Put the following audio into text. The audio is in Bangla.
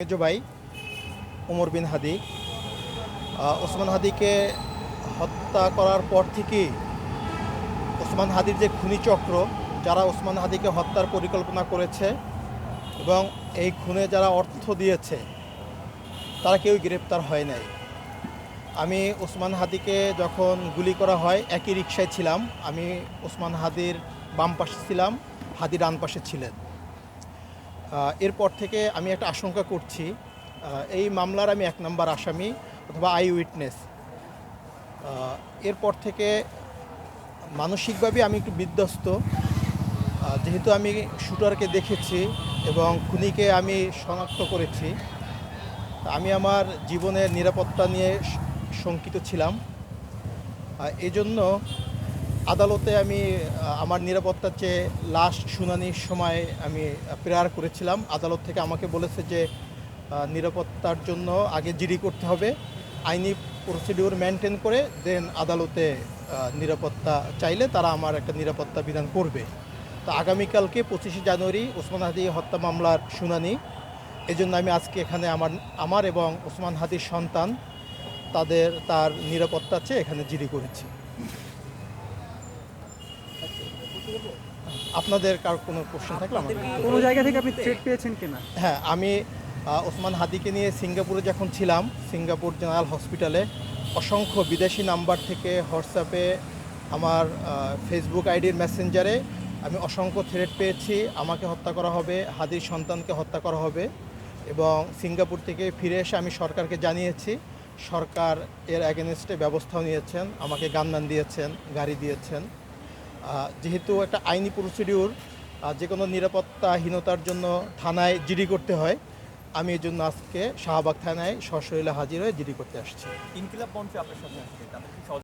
মেজো ভাই ওমর বিন হাদি ওসমান হাদিকে হত্যা করার পর থেকেই ওসমান হাদির যে খুনি চক্র, যারা ওসমান হাদিকে হত্যার পরিকল্পনা করেছে এবং এই খুনে যারা অর্থ দিয়েছে তারা কেউ গ্রেপ্তার হয় নাই। আমি ওসমান হাদিকে যখন গুলি করা হয় একই রিকশায় ছিলাম। আমি ওসমান হাদির বাম পাশে ছিলাম, হাদি ডান পাশে ছিলেন। এরপর থেকে আমি একটা আশঙ্কা করছি, এই মামলার আমি 1 নম্বর আসামি অথবা আই উইটনেস। এরপর থেকে মানসিকভাবে আমি একটু বিধ্বস্ত, যেহেতু আমি শুটারকে দেখেছি এবং খুনিকে আমি শনাক্ত করেছি। আমি আমার জীবনের নিরাপত্তা নিয়ে শঙ্কিত ছিলাম। এই জন্য আদালতে আমি আমার নিরাপত্তার চেয়ে লাস্ট শুনানির সময় আমি প্রেয়ার করেছিলাম। আদালত থেকে আমাকে বলেছে যে নিরাপত্তার জন্য আগে জিডি করতে হবে, আইনি প্রসিডিউর মেনটেন করে দেন আদালতে নিরাপত্তা চাইলে তারা আমার একটা নিরাপত্তা বিধান করবে। তো আগামীকালকে 25শে জানুয়ারি ওসমান হাদি হত্যা মামলার শুনানি। এজন্য আমি আজকে এখানে আমার এবং ওসমান হাদির সন্তান তার নিরাপত্তা চেয়ে এখানে জিডি করেছি। আপনাদের কার কোনো কোশ্চেন থাকলে আমাদের কোনো জায়গা থেকে আপনি থ্রেট পেয়েছেন কিনা? হ্যাঁ, আমি ওসমান হাদিকে নিয়ে সিঙ্গাপুরে যখন ছিলাম, সিঙ্গাপুর জেনারেল হসপিটালে অসংখ্য বিদেশি নাম্বার থেকে হোয়াটসঅ্যাপে, আমার ফেসবুক আইডির মেসেঞ্জারে আমি অসংখ্য থ্রেট পেয়েছি। আমাকে হত্যা করা হবে, হাদির সন্তানকে হত্যা করা হবে। এবং সিঙ্গাপুর থেকে ফিরে এসে আমি সরকারকে জানিয়েছি, সরকার এর অ্যাগেনস্টে ব্যবস্থাও নিয়েছেন, আমাকে গানম্যান দিয়েছেন, গাড়ি দিয়েছেন। যেহেতু একটা আইনি প্রসিডিউর, যে কোনো নিরাপত্তাহীনতার জন্য থানায় জিডি করতে হয়, আমি এই জন্য আজকে শাহবাগ থানায় সশরীরে হাজির হয়ে জিডি করতে আসছি। ইনকিলাব মঞ্চে আপনার সাথে আসছে, তাদের কি